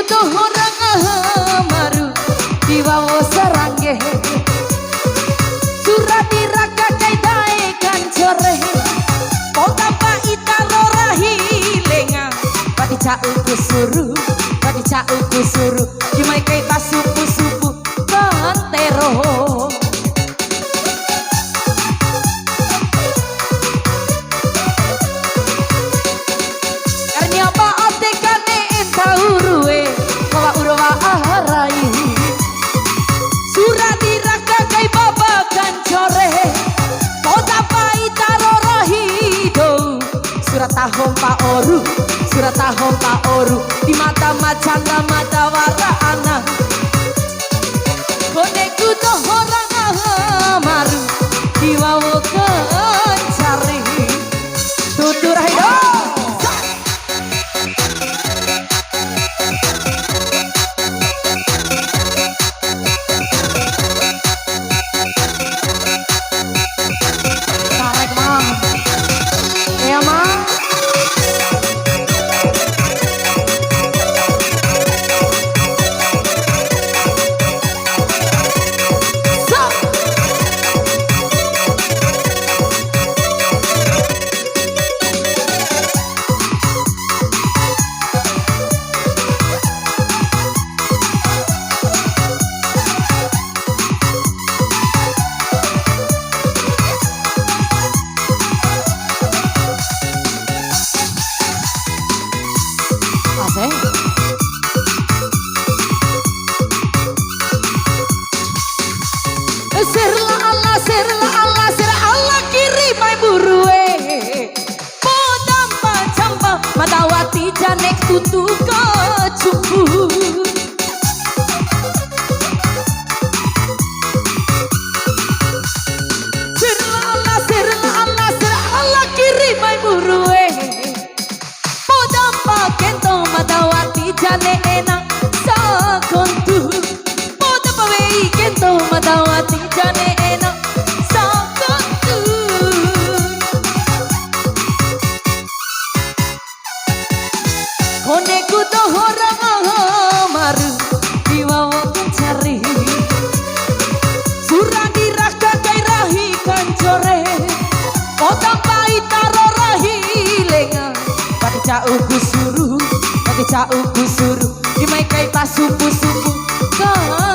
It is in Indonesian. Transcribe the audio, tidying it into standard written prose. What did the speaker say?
kudu orang maru diwawo serangge surat diraka kai dae kancore kota paita rorahi lenga pati cauku suruh dimai kai pasupu kantero surat tahom pa oru di mata macanga mata wara anak koneku toh orang maru diwawo kencari tutur hido tarik mang ya mang Sirla Allah kiri mai burue podam pacamba madawati janek tutu kecumbu Sirla Allah kiri mai burue podam pakento madawati janek enak sakontu podam pawei kento madawati janek enak koneku toh orang maru diwawo kencari surah diraka kai rahi kancore kota paita rorahi lenga pati cauku suruh dimai kai pasupu kau